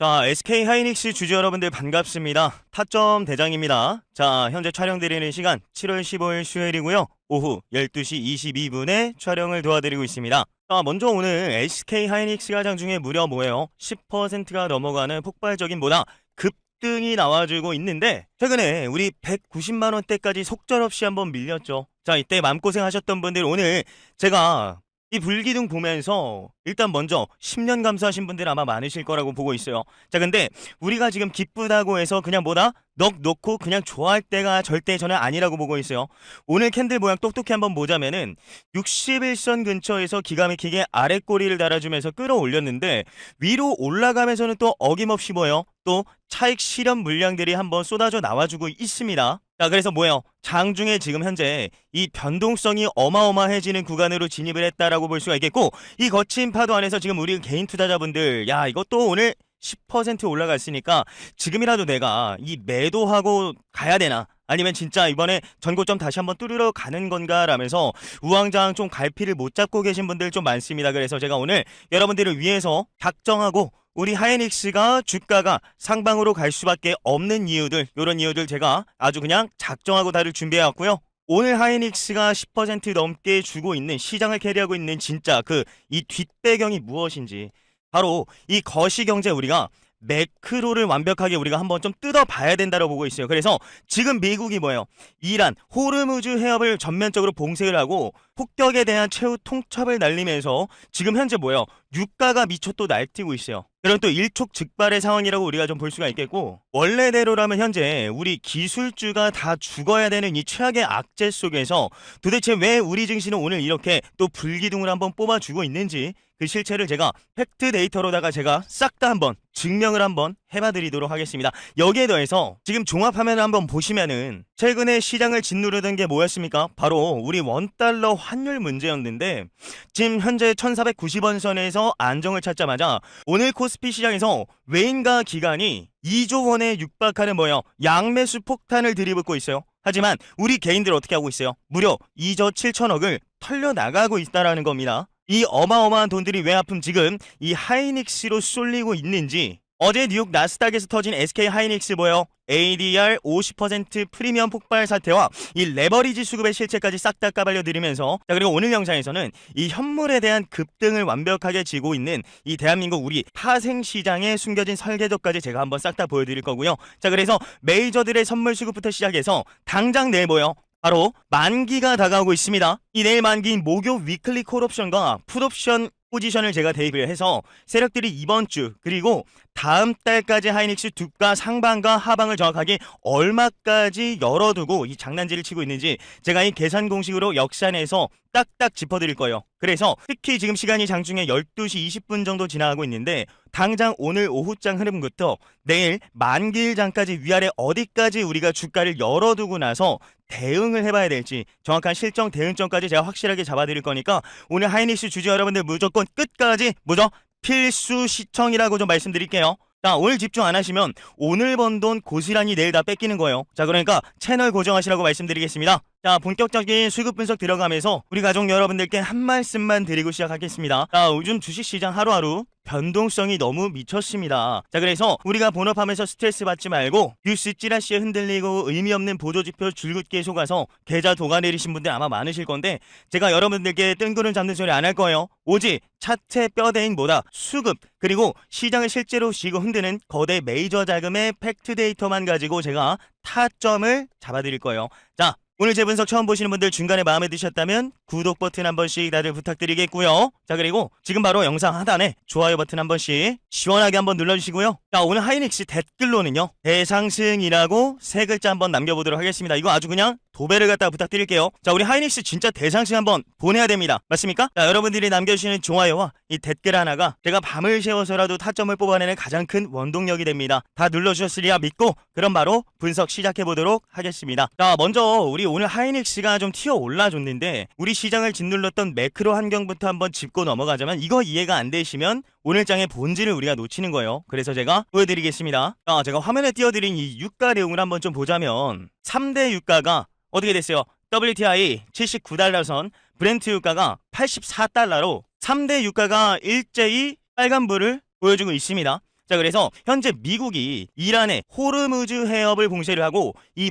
자, SK 하이닉스 주주 여러분들 반갑습니다. 타점 대장입니다. 자, 현재 촬영드리는 시간 7월 15일 수요일이고요. 오후 12시 22분에 촬영을 도와드리고 있습니다. 자, 먼저 오늘 SK 하이닉스가 장중에 무려 뭐예요? 10%가 넘어가는 폭발적인 뭐다? 급등이 나와주고 있는데 최근에 우리 190만원대까지 속절없이 한번 밀렸죠. 자, 이때 마음고생하셨던 분들 오늘 제가 이 불기둥 보면서 일단 먼저 10년 감수하신 분들 아마 많으실 거라고 보고 있어요. 자, 근데 우리가 지금 기쁘다고 해서 그냥 뭐다? 넋 놓고 그냥 좋아할 때가 절대 저는 아니라고 보고 있어요. 오늘 캔들 모양 똑똑히 한번 보자면은 61선 근처에서 기가 막히게 아래 꼬리를 달아주면서 끌어올렸는데 위로 올라가면서는 또 어김없이 뭐예요? 또 차익 실현 물량들이 한번 쏟아져 나와주고 있습니다. 자, 그래서 뭐예요? 장중에 지금 현재 이 변동성이 어마어마해지는 구간으로 진입을 했다라고 볼 수가 있겠고, 이 거친 파도 안에서 지금 우리 개인 투자자분들, 야, 이것도 오늘 10% 올라갔으니까 지금이라도 내가 이 매도하고 가야 되나? 아니면 진짜 이번에 전고점 다시 한번 뚫으러 가는 건가? 라면서 우왕좌왕 좀 갈피를 못 잡고 계신 분들 좀 많습니다. 그래서 제가 오늘 여러분들을 위해서 작정하고 우리 하이닉스가 주가가 상방으로 갈 수밖에 없는 이유들, 이런 이유들 제가 아주 그냥 작정하고 다룰 준비해왔고요. 오늘 하이닉스가 10% 넘게 주고 있는, 시장을 캐리하고 있는 진짜 이 뒷배경이 무엇인지, 바로 이 거시경제, 우리가 매크로를 완벽하게 우리가 한번 좀 뜯어봐야 된다고 보고 있어요. 그래서 지금 미국이 뭐예요? 이란 호르무즈 해협을 전면적으로 봉쇄를 하고 폭격에 대한 최후 통첩을 날리면서 지금 현재 뭐예요? 유가가 미쳐 또 날뛰고 있어요. 그런 또 일촉즉발의 상황이라고 우리가 좀 볼 수가 있겠고, 원래대로라면 현재 우리 기술주가 다 죽어야 되는 이 최악의 악재 속에서 도대체 왜 우리 증시는 오늘 이렇게 또 불기둥을 한번 뽑아주고 있는지, 그 실체를 제가 팩트 데이터로다가 제가 싹 다 한번 증명을 한번 해봐드리도록 하겠습니다. 여기에 더해서 지금 종합화면을 한번 보시면은 최근에 시장을 짓누르던 게 뭐였습니까? 바로 우리 원달러 환율 문제였는데, 지금 현재 1490원 선에서 안정을 찾자마자 오늘 코스피 시장에서 외인가 기관이 2조 원에 육박하는 뭐예요? 양매수 폭탄을 들이붓고 있어요. 하지만 우리 개인들 어떻게 하고 있어요? 무려 2조 7천억을 털려나가고 있다라는 겁니다. 이 어마어마한 돈들이 왜 하필 지금 이 하이닉스로 쏠리고 있는지, 어제 뉴욕 나스닥에서 터진 SK 하이닉스 뭐예요? ADR 50% 프리미엄 폭발 사태와 이 레버리지 수급의 실체까지 싹 다 까발려드리면서, 자, 그리고 오늘 영상에서는 이 현물에 대한 급등을 완벽하게 지고 있는 이 대한민국 우리 파생시장의 숨겨진 설계도까지 제가 한번 싹 다 보여드릴 거고요. 자, 그래서 메이저들의 선물 수급부터 시작해서 당장 내일 뭐예요? 바로 만기가 다가오고 있습니다. 이 내일 만기인 목요 위클리 콜옵션과 풋옵션 포지션을 제가 대입을 해서 세력들이 이번 주 그리고 다음 달까지 하이닉스 주가 상방과 하방을 정확하게 얼마까지 열어두고 이 장난질을 치고 있는지 제가 이 계산 공식으로 역산해서 딱딱 짚어드릴 거예요. 그래서 특히 지금 시간이 장중에 12시 20분 정도 지나가고 있는데, 당장 오늘 오후장 흐름부터 내일 만기일장까지 위아래 어디까지 우리가 주가를 열어두고 나서 대응을 해봐야 될지 정확한 실정 대응점까지 제가 확실하게 잡아드릴 거니까 오늘 하이닉스 주주 여러분들 무조건 끝까지 필수 시청이라고 좀 말씀드릴게요. 자, 오늘 집중 안 하시면 오늘 번 돈 고스란히 내일 다 뺏기는 거예요. 자, 그러니까 채널 고정하시라고 말씀드리겠습니다. 자, 본격적인 수급 분석 들어가면서 우리 가족 여러분들께 한 말씀만 드리고 시작하겠습니다. 자, 요즘 주식시장 하루하루 변동성이 너무 미쳤습니다. 자, 그래서 우리가 본업하면서 스트레스 받지 말고 뉴스 찌라시에 흔들리고 의미 없는 보조지표 줄긋기에 속아서 계좌 도가내리신 분들 아마 많으실 건데, 제가 여러분들께 뜬구름 잡는 소리 안 할 거예요. 오직 차트 뼈대인보다 수급 그리고 시장을 실제로 쥐고 흔드는 거대 메이저 자금의 팩트 데이터만 가지고 제가 타점을 잡아드릴 거예요. 자, 오늘 제 분석 처음 보시는 분들 중간에 마음에 드셨다면 구독 버튼 한 번씩 다들 부탁드리겠고요. 자, 그리고 지금 바로 영상 하단에 좋아요 버튼 한 번씩 시원하게 한번 눌러주시고요. 자, 오늘 하이닉스 댓글로는요, 대상승이라고 세 글자 한번 남겨보도록 하겠습니다. 이거 아주 그냥 도배를 갖다가 부탁드릴게요. 자, 우리 하이닉스 진짜 대상승 한번 보내야 됩니다. 맞습니까? 자, 여러분들이 남겨주시는 좋아요와 이 댓글 하나가 제가 밤을 새워서라도 타점을 뽑아내는 가장 큰 원동력이 됩니다. 다 눌러주셨으리야 믿고 그럼 바로 분석 시작해보도록 하겠습니다. 자, 먼저 우리 오늘 하이닉스가 좀 튀어 올라줬는데, 우리 시장을 짓눌렀던 매크로 환경부터 한번 짚고 넘어가자면, 이거 이해가 안 되시면 오늘 장의 본질을 우리가 놓치는 거예요. 그래서 제가 보여드리겠습니다. 자, 제가 화면에 띄워드린 이 유가 내용을 한번 좀 보자면 3대 유가가 어떻게 됐어요? WTI 79달러 선, 브렌트 유가가 84달러로 3대 유가가 일제히 빨간불을 보여주고 있습니다. 자, 그래서 현재 미국이 이란의 호르무즈 해협을 봉쇄를 하고 이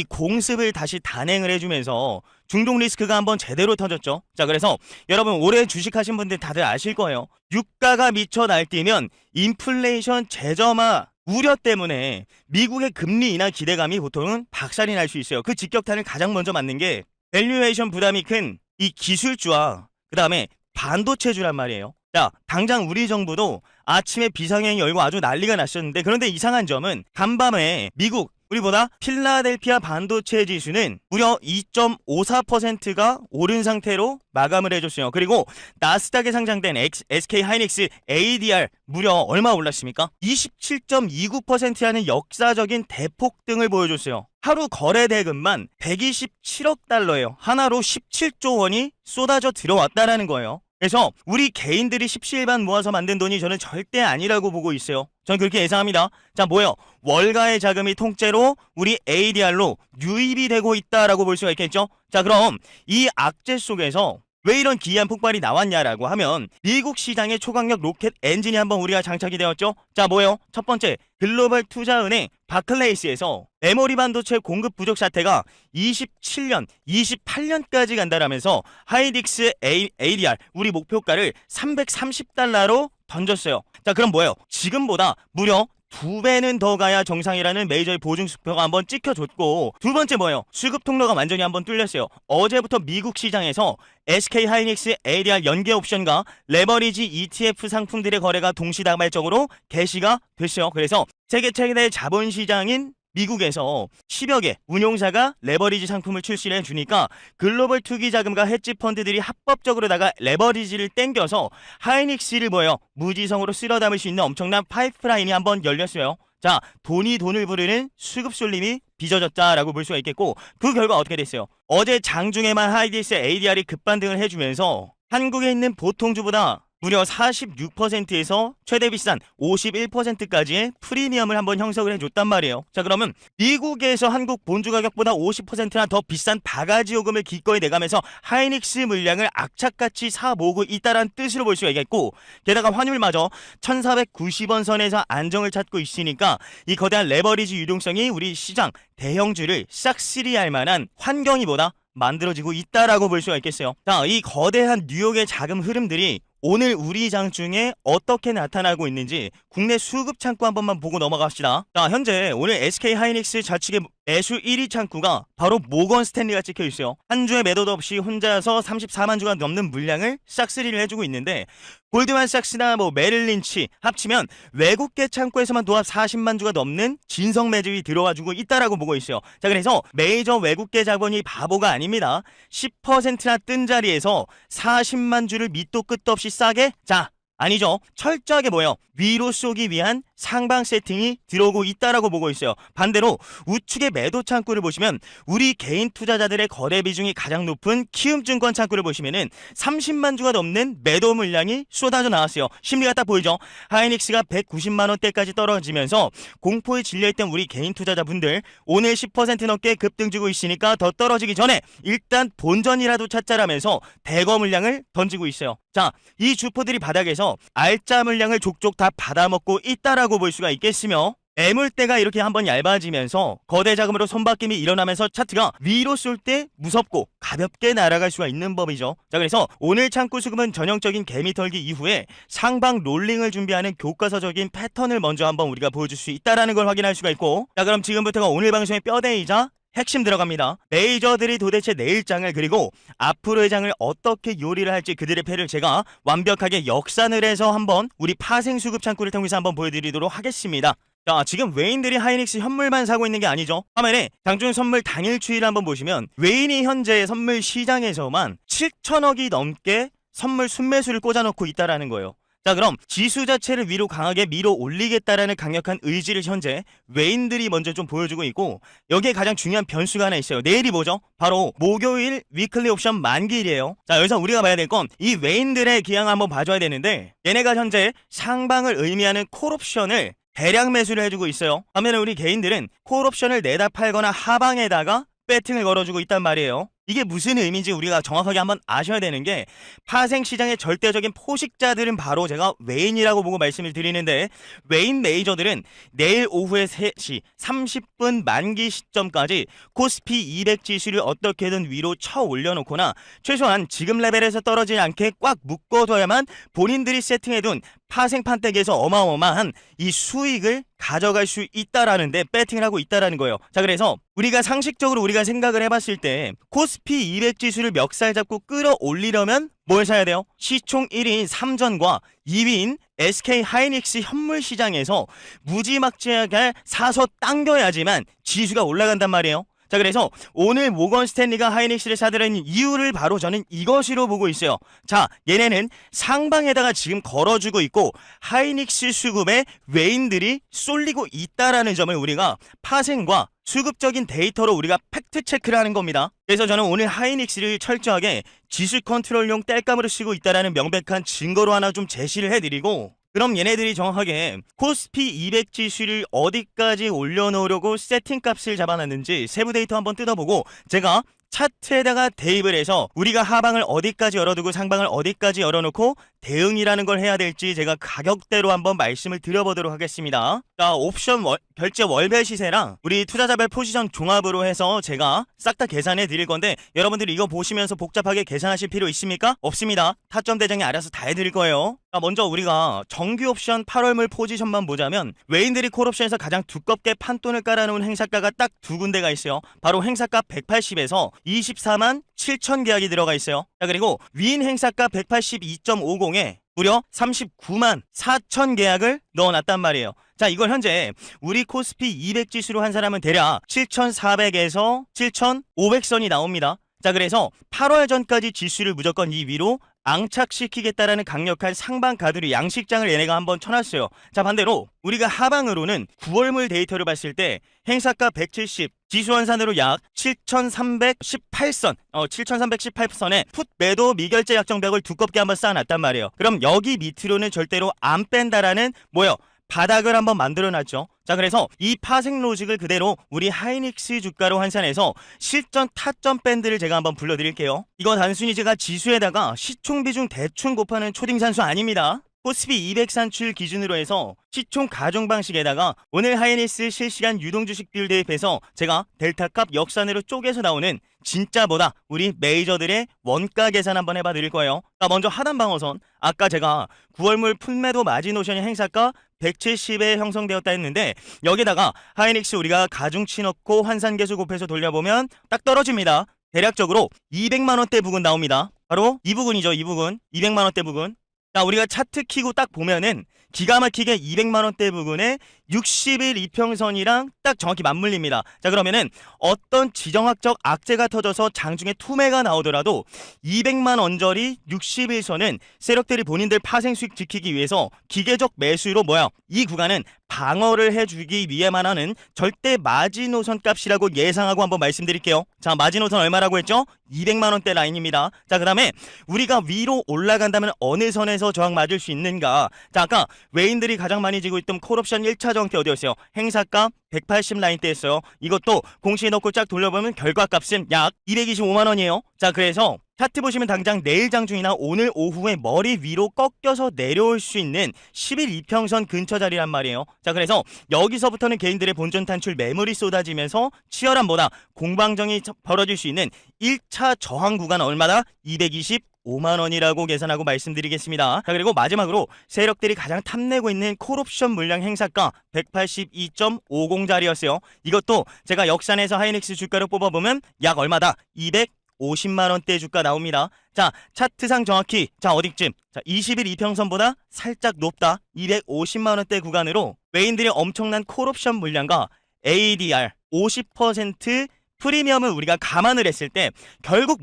공습을 다시 단행을 해주면서 중동 리스크가 한번 제대로 터졌죠. 자, 그래서 여러분 올해 주식하신 분들 다들 아실 거예요. 유가가 미쳐 날뛰면 인플레이션 재점화 우려 때문에 미국의 금리 인하 기대감이 보통은 박살이 날 수 있어요. 그 직격탄을 가장 먼저 맞는 게 밸류에이션 부담이 큰 이 기술주와 그 다음에 반도체주란 말이에요. 자, 당장 우리 정부도 아침에 비상행위 열고 아주 난리가 났었는데, 그런데 이상한 점은 간밤에 미국 우리보다 필라델피아 반도체 지수는 무려 2.54%가 오른 상태로 마감을 해줬어요. 그리고 나스닥에 상장된 SK 하이닉스 ADR 무려 얼마 올랐습니까? 27.29%라는 역사적인 대폭등을 보여줬어요. 하루 거래 대금만 127억 달러예요. 하나로 17조 원이 쏟아져 들어왔다라는 거예요. 그래서 우리 개인들이 십시일반 모아서 만든 돈이 저는 절대 아니라고 보고 있어요. 저는 그렇게 예상합니다. 자, 뭐예요? 월가의 자금이 통째로 우리 ADR로 유입이 되고 있다라고 볼 수가 있겠죠? 자, 그럼 이 악재 속에서 왜 이런 기이한 폭발이 나왔냐라고 하면 미국 시장의 초강력 로켓 엔진이 한번 우리가 장착이 되었죠. 자, 뭐예요? 첫 번째, 글로벌 투자은행 바클레이스에서 메모리 반도체 공급 부족 사태가 27년, 28년까지 간다라면서 하이닉스 ADR 우리 목표가를 330달러로 던졌어요. 자, 그럼 뭐예요? 지금보다 무려 2배는 더 가야 정상이라는 메이저의 보증 수표가 한번 찍혀줬고, 두 번째 뭐예요? 수급 통로가 완전히 한번 뚫렸어요. 어제부터 미국 시장에서 SK 하이닉스 ADR 연계 옵션과 레버리지 ETF 상품들의 거래가 동시다발적으로 개시가 됐어요. 그래서 세계 최대 자본시장인 미국에서 10여 개 운용사가 레버리지 상품을 출시를 해주니까 글로벌 투기 자금과 헤지 펀드들이 합법적으로다가 레버리지를 땡겨서 하이닉스를 뭐예요? 무지성으로 쓸어 담을 수 있는 엄청난 파이프라인이 한번 열렸어요. 자, 돈이 돈을 부르는 수급 쏠림이 빚어졌다라고 볼 수가 있겠고, 그 결과 어떻게 됐어요? 어제 장중에만 하이닉스 ADR이 급반등을 해주면서 한국에 있는 보통주보다 무려 46%에서 최대 비싼 51%까지의 프리미엄을 한번 형성을 해줬단 말이에요. 자, 그러면 미국에서 한국 본주 가격보다 50%나 더 비싼 바가지 요금을 기꺼이 내가면서 하이닉스 물량을 악착같이 사 모으고 있다란 뜻으로 볼 수가 있겠고, 게다가 환율마저 1490원 선에서 안정을 찾고 있으니까 이 거대한 레버리지 유동성이 우리 시장 대형주를 싹쓸이할 만한 환경이 만들어지고 있다라고 볼 수가 있겠어요. 자, 이 거대한 뉴욕의 자금 흐름들이 오늘 우리 장중에 어떻게 나타나고 있는지 국내 수급 창구 한 번만 보고 넘어갑시다. 자, 현재 오늘 SK 하이닉스 좌측의 매수 1위 창구가 바로 모건 스탠리가 찍혀 있어요. 한 주의 매도도 없이 혼자서 34만 주가 넘는 물량을 싹쓸이를 해주고 있는데, 골드만삭스나 메릴 린치 합치면 외국계 창구에서만 도합 40만 주가 넘는 진성 매집이 들어와주고 있다라고 보고 있어요. 자, 그래서 메이저 외국계 자본이 바보가 아닙니다. 10%나 뜬 자리에서 40만 주를 밑도 끝도 없이 싸게, 자, 아니죠. 철저하게 위로 쏘기 위한 상방 세팅이 들어오고 있다라고 보고 있어요. 반대로 우측의 매도 창구를 보시면 우리 개인 투자자들의 거래 비중이 가장 높은 키움증권 창구를 보시면은 30만 주가 넘는 매도 물량이 쏟아져 나왔어요. 심리가 딱 보이죠. 하이닉스가 190만 원대까지 떨어지면서 공포에 질려있던 우리 개인 투자자분들 오늘 10% 넘게 급등 주고 있으니까 더 떨어지기 전에 일단 본전이라도 찾자라면서 대거 물량을 던지고 있어요. 자, 이 주포들이 바닥에서 알짜 물량을 족족 다 받아먹고 있다라고 볼 수가 있겠으며, 매물대가 이렇게 한번 얇아지면서 거대 자금으로 손바뀜이 일어나면서 차트가 위로 쏠 때 무섭고 가볍게 날아갈 수가 있는 법이죠. 자, 그래서 오늘 창구 수급은 전형적인 개미털기 이후에 상방 롤링을 준비하는 교과서적인 패턴을 먼저 한번 우리가 보여줄 수 있다라는 걸 확인할 수가 있고, 자, 그럼 지금부터가 오늘 방송의 뼈대이자 핵심 들어갑니다. 메이저들이 도대체 내일장을 그리고 앞으로의 장을 어떻게 요리를 할지 그들의 패를 제가 완벽하게 역산을 해서 한번 우리 파생수급 창구를 통해서 한번 보여드리도록 하겠습니다. 자, 지금 외인들이 하이닉스 현물만 사고 있는 게 아니죠. 화면에 장중 선물 당일 추이를 한번 보시면 외인이 현재 선물 시장에서만 7천억이 넘게 선물 순매수를 꽂아놓고 있다라는 거예요. 자, 그럼 지수 자체를 위로 강하게 밀어 올리겠다라는 강력한 의지를 현재 외인들이 먼저 좀 보여주고 있고, 여기에 가장 중요한 변수가 하나 있어요. 내일이 뭐죠? 바로 목요일 위클리 옵션 만기일이에요. 자, 여기서 우리가 봐야 될 건 이 외인들의 기항 한번 봐줘야 되는데, 얘네가 현재 상방을 의미하는 콜옵션을 대량 매수를 해주고 있어요. 반면에 우리 개인들은 콜옵션을 내다 팔거나 하방에다가 배팅을 걸어주고 있단 말이에요. 이게 무슨 의미인지 우리가 정확하게 한번 아셔야 되는 게 파생 시장의 절대적인 포식자들은 바로 제가 웨인이라고 보고 말씀을 드리는데 웨인 메이저들은 내일 오후에 3시 30분 만기 시점까지 코스피 200 지수를 어떻게든 위로 쳐 올려놓거나 최소한 지금 레벨에서 떨어지지 않게 꽉 묶어둬야만 본인들이 세팅해둔 파생 판때기에서 어마어마한 이 수익을 가져갈 수 있다라는데 배팅을 하고 있다라는 거예요. 자, 그래서 우리가 상식적으로 우리가 생각을 해봤을 때 코스피 200 지수를 멱살 잡고 끌어올리려면 뭘 사야 돼요? 시총 1위인 삼전과 2위인 SK 하이닉스 현물 시장에서 무지막지하게 사서 당겨야지만 지수가 올라간단 말이에요. 자, 그래서 오늘 모건 스탠리가 하이닉스를 사들인 이유를 바로 저는 이것으로 보고 있어요. 자, 얘네는 상방에다가 지금 걸어주고 있고 하이닉스 수급에 웨인들이 쏠리고 있다라는 점을 우리가 파생과 수급적인 데이터로 우리가 팩트 체크를 하는 겁니다. 그래서 저는 오늘 하이닉스를 철저하게 지수 컨트롤용 땔감으로 쓰고 있다라는 명백한 증거로 하나 좀 제시를 해드리고, 그럼 얘네들이 정확하게 코스피 200 지수를 어디까지 올려놓으려고 세팅값을 잡아놨는지 세부 데이터 한번 뜯어보고 제가 차트에다가 대입을 해서 우리가 하방을 어디까지 열어두고 상방을 어디까지 열어놓고 대응이라는 걸 해야 될지 제가 가격대로 한번 말씀을 드려보도록 하겠습니다. 자, 옵션 결제 월별 시세랑 우리 투자자별 포지션 종합으로 해서 제가 싹 다 계산해 드릴 건데 여러분들이 이거 보시면서 복잡하게 계산하실 필요 있습니까? 없습니다. 타점 대장이 알아서 다 해드릴 거예요. 자, 먼저 우리가 정규 옵션 8월물 포지션만 보자면 웨인들이 콜옵션에서 가장 두껍게 판돈을 깔아놓은 행사가가 딱 두 군데가 있어요. 바로 행사가 180에서 24만 7천 계약이 들어가 있어요. 자, 그리고 위인 행사가 182.50에 무려 39만 4천 계약을 넣어놨단 말이에요. 자, 이걸 현재 우리 코스피 200 지수로 한 사람은 대략 7,400에서 7,500선이 나옵니다. 자, 그래서 8월 전까지 지수를 무조건 이 위로 앙착시키겠다라는 강력한 상방 가두리 양식장을 얘네가 한번 쳐놨어요. 자, 반대로 우리가 하방으로는 9월물 데이터를 봤을 때 행사가 170, 지수 환산으로 약 7,318선, 7,318선에 풋 매도 미결제 약정벽을 두껍게 한번 쌓아놨단 말이에요. 그럼 여기 밑으로는 절대로 안 뺀다라는 뭐요? 바닥을 한번 만들어놨죠. 자, 그래서 이 파생 로직을 그대로 우리 하이닉스 주가로 환산해서 실전 타점 밴드를 제가 한번 불러드릴게요. 이거 단순히 제가 지수에다가 시총 비중 대충 곱하는 초딩산수 아닙니다. 코스피 200 산출 기준으로 해서 시총 가중 방식에다가 오늘 하이닉스 실시간 유동주식들 대입해서 제가 델타값 역산으로 쪼개서 나오는 진짜 뭐다 우리 메이저들의 원가 계산 한번 해봐 드릴 거예요. 자, 먼저 하단방어선 아까 제가 9월물 풋매도 마지노션이 행사가 170에 형성되었다 했는데 여기다가 하이닉스 우리가 가중치 넣고 환산계수 곱해서 돌려보면 딱 떨어집니다. 대략적으로 200만원대 부근 나옵니다. 바로 이 부근이죠. 이 부근 200만원대 부근. 자, 우리가 차트 키고 딱 보면은 기가 막히게 200만원대 부근에 60일 이평선이랑 딱 정확히 맞물립니다. 자, 그러면은 어떤 지정학적 악재가 터져서 장중에 투매가 나오더라도 200만 언저리 60일선은 세력들이 본인들 파생 수익 지키기 위해서 기계적 매수로 이 구간은 방어를 해주기 위해만 하는 절대 마지노선 값이라고 예상하고 한번 말씀드릴게요. 자, 마지노선 얼마라고 했죠? 200만원대 라인입니다. 자, 그 다음에 우리가 위로 올라간다면 어느 선에서 저항 맞을 수 있는가? 자, 아까 웨인들이 가장 많이 지고 있던 콜옵션 1차 저항대 어디였어요? 행사가 180 라인대였어요. 이것도 공시에 넣고 쫙 돌려보면 결과값은 약 225만원이에요. 자, 그래서 차트 보시면 당장 내일 장중이나 오늘 오후에 머리 위로 꺾여서 내려올 수 있는 10일 이평선 근처 자리란 말이에요. 자, 그래서 여기서부터는 개인들의 본전 탄출 매물이 쏟아지면서 치열한 공방정이 벌어질 수 있는 1차 저항 구간 얼마다? 225만원이라고 계산하고 말씀드리겠습니다. 자, 그리고 마지막으로 세력들이 가장 탐내고 있는 콜옵션 물량 행사가 182.50짜리였어요. 이것도 제가 역산해서 하이닉스 주가를 뽑아보면 약 얼마다? 250만원대 주가 나옵니다. 자, 차트상 정확히 어디쯤? 자, 20일 이평선보다 살짝 높다. 250만원대 구간으로 웨인들의 엄청난 콜옵션 물량과 ADR 50% 프리미엄을 우리가 감안을 했을 때 결국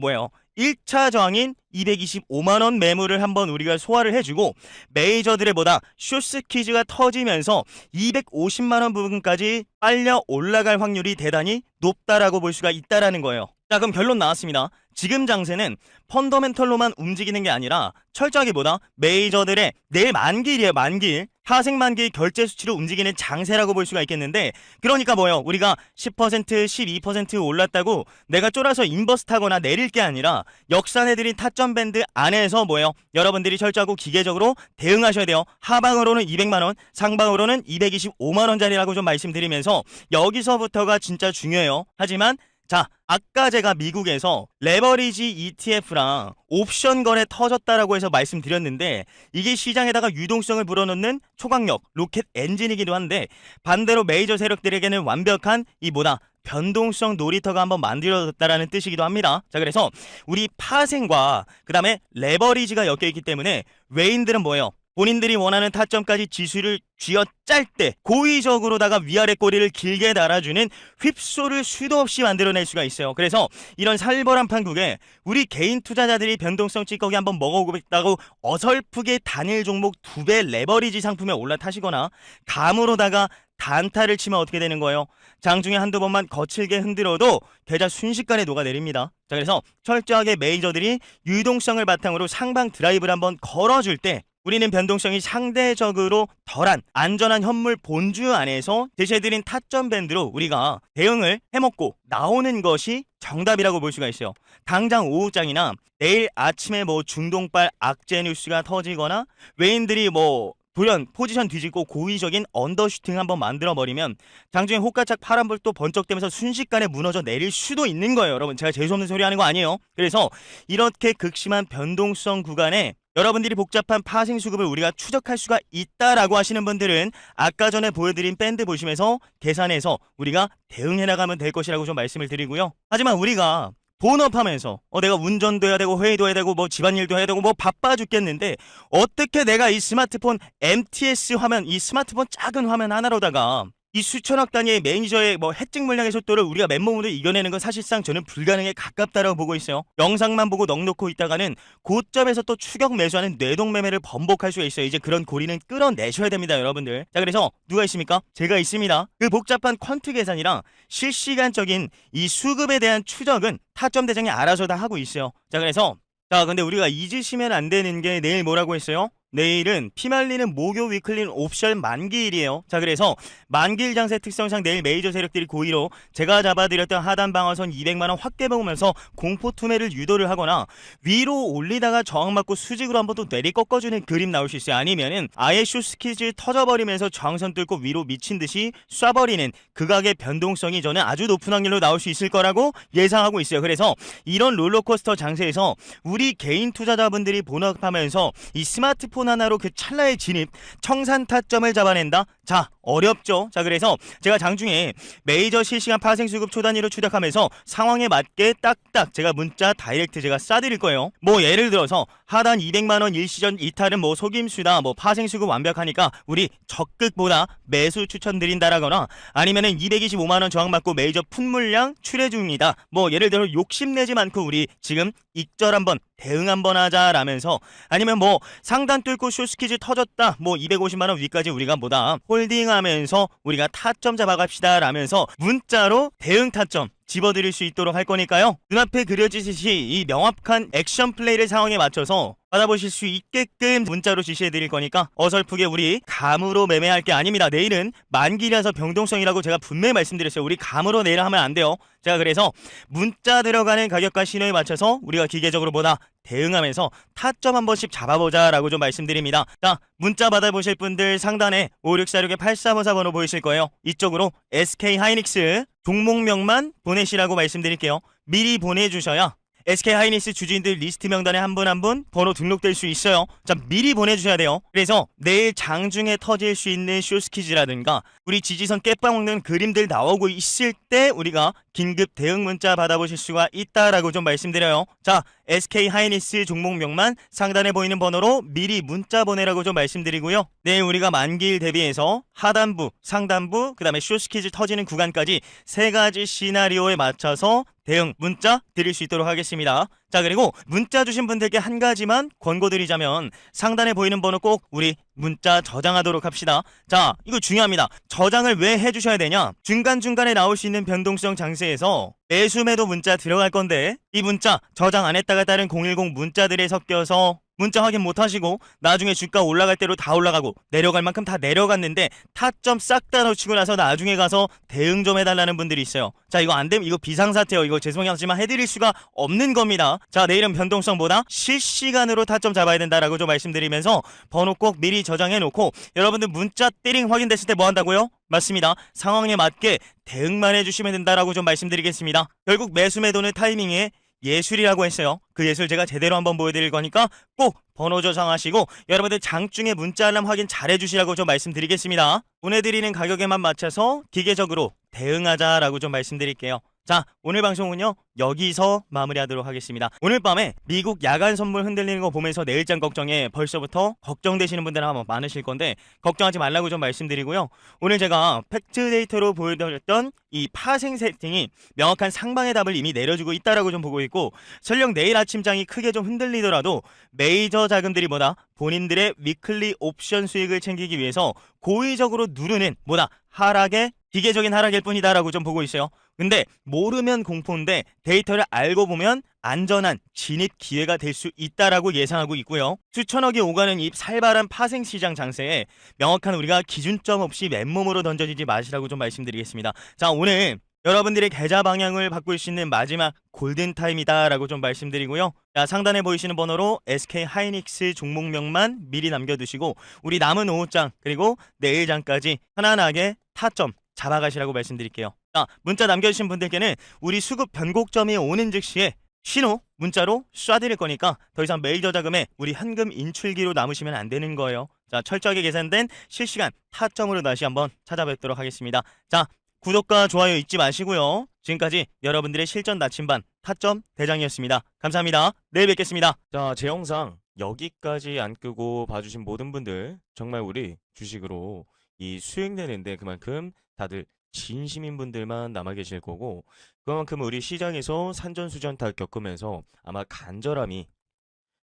1차 저항인 225만원 매물을 한번 우리가 소화를 해주고 메이저들의 쇼스 퀴즈가 터지면서 250만원 부분까지 빨려 올라갈 확률이 대단히 높다라고 볼 수가 있다라는 거예요. 자, 그럼 결론 나왔습니다. 지금 장세는 펀더멘털로만 움직이는 게 아니라 철저하게 뭐다? 메이저들의 내일 만기일이에요. 만기일. 하생 만기일 결제 수치로 움직이는 장세라고 볼 수가 있겠는데, 그러니까 뭐예요? 우리가 10%, 12% 올랐다고 내가 쫄아서 인버스 하거나 내릴 게 아니라 역산해드린 타점 밴드 안에서 뭐예요? 여러분들이 철저하고 기계적으로 대응하셔야 돼요. 하방으로는 200만원, 상방으로는 225만원짜리라고 좀 말씀드리면서 여기서부터가 진짜 중요해요. 하지만 자, 아까 제가 미국에서 레버리지 ETF랑 옵션 거래 터졌다라고 해서 말씀드렸는데, 이게 시장에다가 유동성을 불어넣는 초강력 로켓 엔진이기도 한데, 반대로 메이저 세력들에게는 완벽한 이 뭐다? 변동성 놀이터가 한번 만들어졌다라는 뜻이기도 합니다. 자, 그래서 우리 파생과 그 다음에 레버리지가 엮여있기 때문에 외인들은 뭐예요? 본인들이 원하는 타점까지 지수를 쥐어짤 때 고의적으로다가 위아래 꼬리를 길게 달아주는 휩소를 수도 없이 만들어낼 수가 있어요. 그래서 이런 살벌한 판국에 우리 개인 투자자들이 변동성 찌꺼기 한번 먹어보고 있다고 어설프게 단일 종목 2배 레버리지 상품에 올라타시거나 감으로다가 단타를 치면 어떻게 되는 거예요? 장중에 한두 번만 거칠게 흔들어도 계좌 순식간에 녹아내립니다. 자, 그래서 철저하게 메이저들이 유동성을 바탕으로 상방 드라이브를 한번 걸어줄 때 우리는 변동성이 상대적으로 덜한 안전한 현물 본주 안에서 제시해드린 타점 밴드로 우리가 대응을 해먹고 나오는 것이 정답이라고 볼 수가 있어요. 당장 오후장이나 내일 아침에 뭐 중동발 악재 뉴스가 터지거나 외인들이 뭐 돌연 포지션 뒤집고 고의적인 언더슈팅 한번 만들어버리면 장중에 호가짝 파란불 또 번쩍대면서 순식간에 무너져 내릴 수도 있는 거예요. 여러분, 제가 재수없는 소리 하는 거 아니에요. 그래서 이렇게 극심한 변동성 구간에 여러분들이 복잡한 파생 수급을 우리가 추적할 수가 있다라고 하시는 분들은 아까 전에 보여드린 밴드 보시면서 계산해서 우리가 대응해 나가면 될 것이라고 좀 말씀을 드리고요. 하지만 우리가 본업하면서 내가 운전도 해야 되고 회의도 해야 되고 뭐 집안일도 해야 되고 뭐 바빠 죽겠는데 어떻게 내가 이 스마트폰 MTS 화면, 이 스마트폰 작은 화면 하나로다가 이 수천억 단위의 매니저의 뭐 해증 물량의 속도를 우리가 맨몸으로 이겨내는 건 사실상 저는 불가능에 가깝다라고 보고 있어요. 영상만 보고 넋놓고 있다가는 고점에서 또 추격 매수하는 뇌동매매를 번복할 수가 있어요. 이제 그런 고리는 끌어내셔야 됩니다, 여러분들. 자, 그래서 누가 있습니까? 제가 있습니다. 그 복잡한 퀀트 계산이랑 실시간적인 이 수급에 대한 추적은 타점 대장이 알아서 다 하고 있어요. 자, 그래서 근데 우리가 잊으시면 안 되는 게 내일 뭐라고 했어요? 내일은 피말리는 목요 위클린 옵션 만기일이에요. 자, 그래서 만기일 장세 특성상 내일 메이저 세력들이 고의로 제가 잡아드렸던 하단 방어선 200만원 확대 먹으면서 공포 투매를 유도를 하거나 위로 올리다가 저항받고 수직으로 한번 또 내리 꺾어주는 그림 나올 수 있어요. 아니면은 아예 숏스퀴즈 터져버리면서 저항선 뚫고 위로 미친듯이 쏴버리는 극악의 변동성이 저는 아주 높은 확률로 나올 수 있을 거라고 예상하고 있어요. 그래서 이런 롤러코스터 장세에서 우리 개인 투자자분들이 본업하면서 이 스마트폰 하나로 그 찰나의 진입, 청산 타점을 잡아낸다? 자, 어렵죠. 자, 그래서 제가 장중에 메이저 실시간 파생 수급 초단위로 추적하면서 상황에 맞게 딱딱 제가 문자 다이렉트 제가 쏴드릴 거예요. 뭐 예를 들어서 하단 200만원 일시전 이탈은 뭐 속임수다, 뭐 파생 수급 완벽하니까 우리 적극보다 매수 추천드린다라거나 아니면은 225만원 저항받고 메이저 푼물량 출회 중입니다. 뭐 예를 들어 욕심내지 않고 우리 지금 익절 한번 대응 한번 하자라면서, 아니면 뭐 상단 뚫고 숏스퀴즈 터졌다, 뭐 250만원 위까지 우리가 뭐다 홀딩하면서 우리가 타점 잡아갑시다 라면서 문자로 대응 타점 집어드릴 수 있도록 할 거니까요. 눈앞에 그려지듯이 이 명확한 액션 플레이를 상황에 맞춰서 받아보실 수 있게끔 문자로 지시해드릴 거니까 어설프게 우리 감으로 매매할 게 아닙니다. 내일은 만기라서 병동성이라고 제가 분명히 말씀드렸어요. 우리 감으로 내일 하면 안 돼요. 제가 그래서 문자 들어가는 가격과 신호에 맞춰서 우리가 기계적으로 보다 대응하면서 타점 한 번씩 잡아보자 라고 좀 말씀드립니다. 자, 문자 받아보실 분들 상단에 5646-8354 번호 보이실 거예요. 이쪽으로 SK하이닉스 종목명만 보내시라고 말씀드릴게요. 미리 보내주셔야 SK하이닉스 주주인들 리스트 명단에 한 분 한 분 번호 등록될 수 있어요. 자, 미리 보내주셔야 돼요. 그래서 내일 장중에 터질 수 있는 숏스퀴즈라든가 우리 지지선 깨빵 먹는 그림들 나오고 있을 때 우리가 긴급 대응 문자 받아보실 수가 있다라고 좀 말씀드려요. 자, SK하이닉스 종목명만 상단에 보이는 번호로 미리 문자 보내라고 좀 말씀드리고요. 내일 우리가 만기일 대비해서 하단부, 상단부, 그 다음에 숏스퀴즈 터지는 구간까지 세 가지 시나리오에 맞춰서 대응 문자 드릴 수 있도록 하겠습니다. 자, 그리고 문자 주신 분들께 한 가지만 권고드리자면 상단에 보이는 번호 꼭 우리 문자 저장하도록 합시다. 자, 이거 중요합니다. 저장을 왜 해주셔야 되냐? 중간중간에 나올 수 있는 변동성 장세에서 매수매도 문자 들어갈 건데 이 문자 저장 안 했다가 다른 010 문자들에 섞여서 문자 확인 못 하시고 나중에 주가 올라갈 대로 다 올라가고 내려갈 만큼 다 내려갔는데 타점 싹 다 놓치고 나서 나중에 가서 대응 좀 해달라는 분들이 있어요. 자, 이거 안 되면 이거 비상사태요. 이거 죄송하지만 해드릴 수가 없는 겁니다. 자, 내일은 변동성보다 실시간으로 타점 잡아야 된다라고 좀 말씀드리면서 번호 꼭 미리 저장해 놓고 여러분들 문자 띠링 확인됐을 때 뭐 한다고요? 맞습니다. 상황에 맞게 대응만 해주시면 된다라고 좀 말씀드리겠습니다. 결국 매수매도는 타이밍에 예술이라고 했어요. 그 예술 제가 제대로 한번 보여드릴 거니까 꼭 번호 저장하시고 여러분들 장중에 문자 알람 확인 잘 해주시라고 좀 말씀드리겠습니다. 보내드리는 가격에만 맞춰서 기계적으로 대응하자라고 좀 말씀드릴게요. 자, 오늘 방송은요 여기서 마무리하도록 하겠습니다. 오늘 밤에 미국 야간 선물 흔들리는 거 보면서 내일장 걱정에 벌써부터 걱정되시는 분들 아마 많으실 건데 걱정하지 말라고 좀 말씀드리고요. 오늘 제가 팩트 데이터로 보여드렸던 이 파생 세팅이 명확한 상방의 답을 이미 내려주고 있다라고 좀 보고 있고, 설령 내일 아침장이 크게 좀 흔들리더라도 메이저 자금들이 뭐다 본인들의 위클리 옵션 수익을 챙기기 위해서 고의적으로 누르는 뭐다 하락의 기계적인 하락일 뿐이다라고 좀 보고 있어요. 근데 모르면 공포인데 데이터를 알고 보면 안전한 진입 기회가 될 수 있다라고 예상하고 있고요. 수천억이 오가는 이 살벌한 파생 시장 장세에 명확한 우리가 기준점 없이 맨몸으로 던져지지 마시라고 좀 말씀드리겠습니다. 자, 오늘 여러분들의 계좌 방향을 바꿀 수 있는 마지막 골든타임이다라고 좀 말씀드리고요. 자, 상단에 보이시는 번호로 SK 하이닉스 종목명만 미리 남겨두시고 우리 남은 오후장 그리고 내일장까지 편안하게 타점 잡아가시라고 말씀드릴게요. 자, 문자 남겨주신 분들께는 우리 수급 변곡점이 오는 즉시에 신호 문자로 쏴드릴 거니까 더 이상 메이저 자금에 우리 현금 인출기로 남으시면 안 되는 거예요. 자, 철저하게 계산된 실시간 타점으로 다시 한번 찾아뵙도록 하겠습니다. 자, 구독과 좋아요 잊지 마시고요. 지금까지 여러분들의 실전 나침반 타점 대장이었습니다. 감사합니다. 내일 뵙겠습니다. 자, 제 영상 여기까지 안 끄고 봐주신 모든 분들 정말 우리 주식으로 이 수익 내는데 그만큼 다들 진심인 분들만 남아 계실 거고, 그만큼 우리 시장에서 산전수전 다 겪으면서 아마 간절함이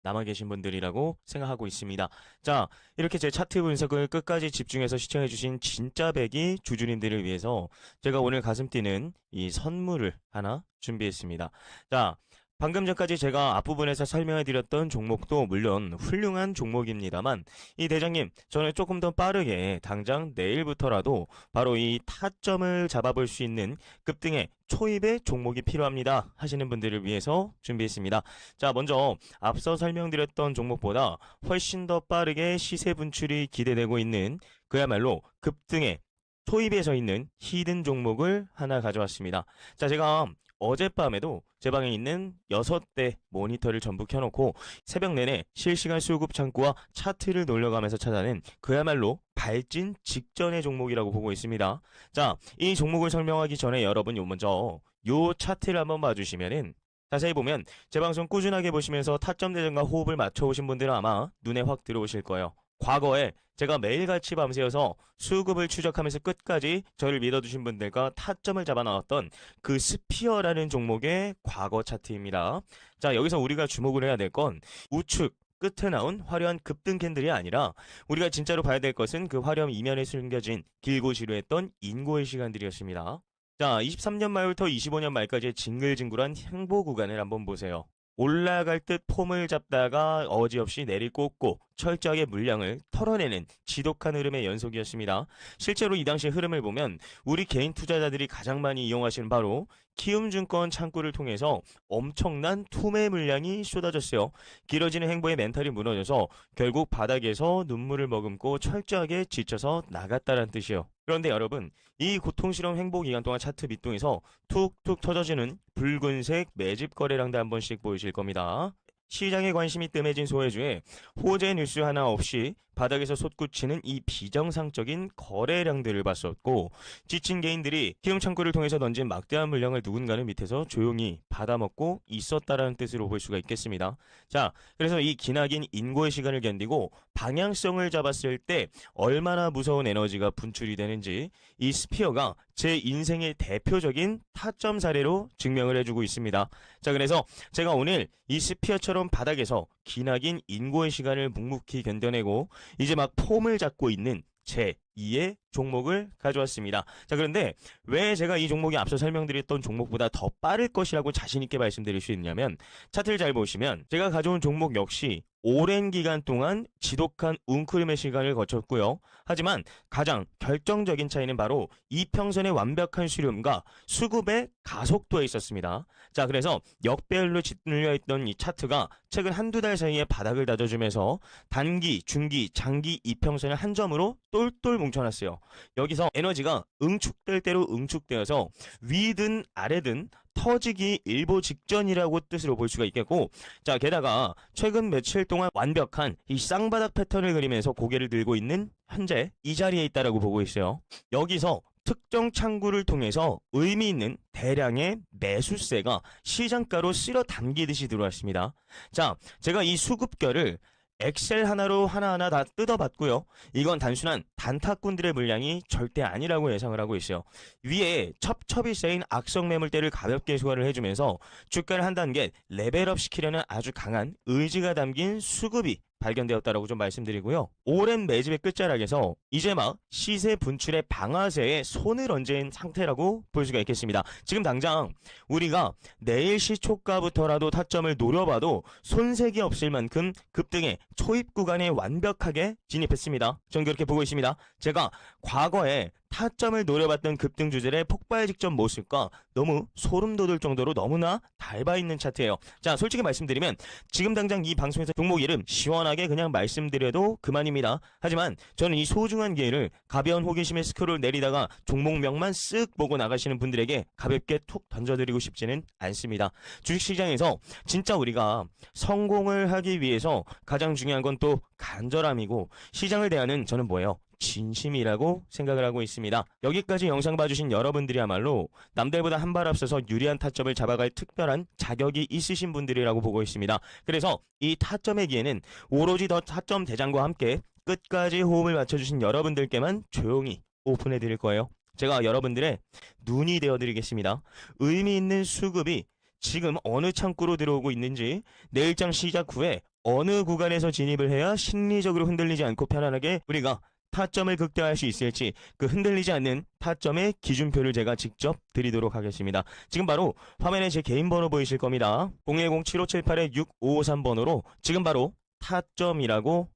남아 계신 분들이라고 생각하고 있습니다. 자, 이렇게 제 차트 분석을 끝까지 집중해서 시청해주신 진짜 백이 주주님들을 위해서 제가 오늘 가슴 뛰는 이 선물을 하나 준비했습니다. 자, 방금 전까지 제가 앞부분에서 설명해드렸던 종목도 물론 훌륭한 종목입니다만, 이 대장님, 저는 조금 더 빠르게 당장 내일부터라도 바로 이 타점을 잡아볼 수 있는 급등의 초입의 종목이 필요합니다 하시는 분들을 위해서 준비했습니다. 자, 먼저 앞서 설명드렸던 종목보다 훨씬 더 빠르게 시세 분출이 기대되고 있는 그야말로 급등의 초입에 서 있는 히든 종목을 하나 가져왔습니다. 자, 제가 어젯밤에도 제 방에 있는 6대 모니터를 전부 켜놓고 새벽 내내 실시간 수급 창구와 차트를 돌려가면서 찾아낸 그야말로 발진 직전의 종목이라고 보고 있습니다. 자, 이 종목을 설명하기 전에 여러분이 먼저 요 차트를 한번 봐주시면은, 자세히 보면 제 방송 꾸준하게 보시면서 타점 대전과 호흡을 맞춰오신 분들은 아마 눈에 확 들어오실 거예요. 과거에 제가 매일같이 밤새워서 수급을 추적하면서 끝까지 저를 믿어주신 분들과 타점을 잡아 나왔던 그 스피어라는 종목의 과거 차트입니다. 자, 여기서 우리가 주목을 해야 될 건 우측 끝에 나온 화려한 급등 캔들이 아니라 우리가 진짜로 봐야 될 것은 그 화려한 이면에 숨겨진 길고 지루했던 인고의 시간들이었습니다. 자, 23년 말부터 25년 말까지의 징글징글한 행보 구간을 한번 보세요. 올라갈 듯 폼을 잡다가 어지없이 내리꽂고 철저하게 물량을 털어내는 지독한 흐름의 연속이었습니다. 실제로 이 당시 흐름을 보면 우리 개인 투자자들이 가장 많이 이용하시는 바로 키움증권 창구를 통해서 엄청난 투매 물량이 쏟아졌어요. 길어지는 행보에 멘탈이 무너져서 결국 바닥에서 눈물을 머금고 철저하게 지쳐서 나갔다는 뜻이에요. 그런데 여러분, 이 고통스러운 행보 기간 동안 차트 밑둥에서 툭툭 터져지는 붉은색 매집 거래량도 한 번씩 보이실 겁니다. 시장에 관심이 뜸해진 소외주에 호재 뉴스 하나 없이 바닥에서 솟구치는 이 비정상적인 거래량들을 봤었고, 지친 개인들이 키움 창구를 통해서 던진 막대한 물량을 누군가는 밑에서 조용히 받아먹고 있었다라는 뜻으로 볼 수가 있겠습니다. 자, 그래서 이 기나긴 인고의 시간을 견디고 방향성을 잡았을 때 얼마나 무서운 에너지가 분출이 되는지 이 스피어가 제 인생의 대표적인 타점 사례로 증명을 해주고 있습니다. 자, 그래서 제가 오늘 이 스피어처럼 바닥에서 기나긴 인고의 시간을 묵묵히 견뎌내고 이제 막 폼을 잡고 있는 제2의 종목을 가져왔습니다. 자, 그런데 왜 제가 이 종목이 앞서 설명드렸던 종목보다 더 빠를 것이라고 자신있게 말씀드릴 수 있냐면, 차트를 잘 보시면 제가 가져온 종목 역시 오랜 기간 동안 지독한 웅크림의 시간을 거쳤고요. 하지만 가장 결정적인 차이는 바로 이평선의 완벽한 수렴과 수급의 가속도에 있었습니다. 자, 그래서 역배열로 짓눌려 있던 이 차트가 최근 한두 달 사이에 바닥을 다져주면서 단기, 중기, 장기 이평선을 한 점으로 똘똘 뭉쳐놨어요. 여기서 에너지가 응축될 대로 응축되어서 위든 아래든 터지기 일보 직전이라고 뜻으로 볼 수가 있겠고, 자, 게다가 최근 며칠 동안 완벽한 이 쌍바닥 패턴을 그리면서 고개를 들고 있는 현재 이 자리에 있다라고 보고 있어요. 여기서 특정 창구를 통해서 의미 있는 대량의 매수세가 시장가로 쓸어 담기듯이 들어왔습니다. 자, 제가 이 수급결을 엑셀 하나로 하나하나 다 뜯어봤고요. 이건 단순한 단타꾼들의 물량이 절대 아니라고 예상을 하고 있어요. 위에 첩첩이 쌓인 악성 매물대를 가볍게 소화를 해주면서 주가를 한 단계 레벨업 시키려는 아주 강한 의지가 담긴 수급이 발견되었다라고 좀 말씀드리고요. 오랜 매집의 끝자락에서 이제 막 시세 분출의 방아쇠에 손을 얹은 상태라고 볼 수가 있겠습니다. 지금 당장 우리가 내일 시초가부터라도 타점을 노려봐도 손색이 없을 만큼 급등의 초입 구간에 완벽하게 진입했습니다. 전 그렇게 보고 있습니다. 제가 과거에 타점을 노려봤던 급등 주제의 폭발 직전 모습과 너무 소름 돋을 정도로 너무나 닮아있는 차트예요. 자, 솔직히 말씀드리면 지금 당장 이 방송에서 종목 이름 시원하게 그냥 말씀드려도 그만입니다. 하지만 저는 이 소중한 기회를 가벼운 호기심의 스크롤 내리다가 종목명만 쓱 보고 나가시는 분들에게 가볍게 툭 던져드리고 싶지는 않습니다. 주식시장에서 진짜 우리가 성공을 하기 위해서 가장 중요한 건 또 간절함이고, 시장을 대하는 저는 뭐예요? 진심이라고 생각을 하고 있습니다. 여기까지 영상 봐주신 여러분들이야말로 남들보다 한 발 앞서서 유리한 타점을 잡아갈 특별한 자격이 있으신 분들이라고 보고 있습니다. 그래서 이 타점의 기회는 오로지 더 타점 대장과 함께 끝까지 호흡을 맞춰주신 여러분들께만 조용히 오픈해 드릴 거예요. 제가 여러분들의 눈이 되어드리겠습니다. 의미 있는 수급이 지금 어느 창구로 들어오고 있는지, 내일장 시작 후에 어느 구간에서 진입을 해야 심리적으로 흔들리지 않고 편안하게 우리가 타점을 극대화할 수 있을지, 그 흔들리지 않는 타점의 기준표를 제가 직접 드리도록 하겠습니다. 지금 바로 화면에 제 개인 번호 보이실 겁니다. 010-7578-6553번호로 지금 바로 타점이라고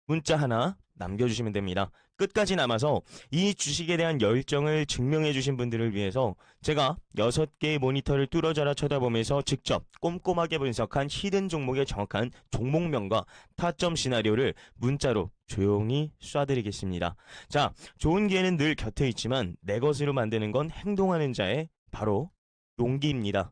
문자 하나 남겨주시면 됩니다. 끝까지 남아서 이 주식에 대한 열정을 증명해 주신 분들을 위해서 제가 6개의 모니터를 뚫어져라 쳐다보면서 직접 꼼꼼하게 분석한 히든 종목의 정확한 종목명과 타점 시나리오를 문자로 조용히 쏴드리겠습니다. 자, 좋은 기회는 늘 곁에 있지만 내 것으로 만드는 건 행동하는 자의 바로 용기입니다.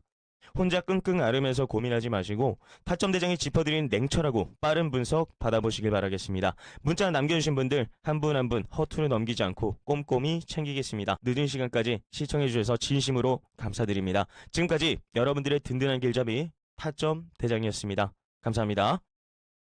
혼자 끙끙 앓으면서 고민하지 마시고 타점 대장이 짚어드린 냉철하고 빠른 분석 받아보시길 바라겠습니다. 문자 남겨주신 분들 한 분 한 분 허투루 넘기지 않고 꼼꼼히 챙기겠습니다. 늦은 시간까지 시청해주셔서 진심으로 감사드립니다. 지금까지 여러분들의 든든한 길잡이 타점 대장이었습니다. 감사합니다.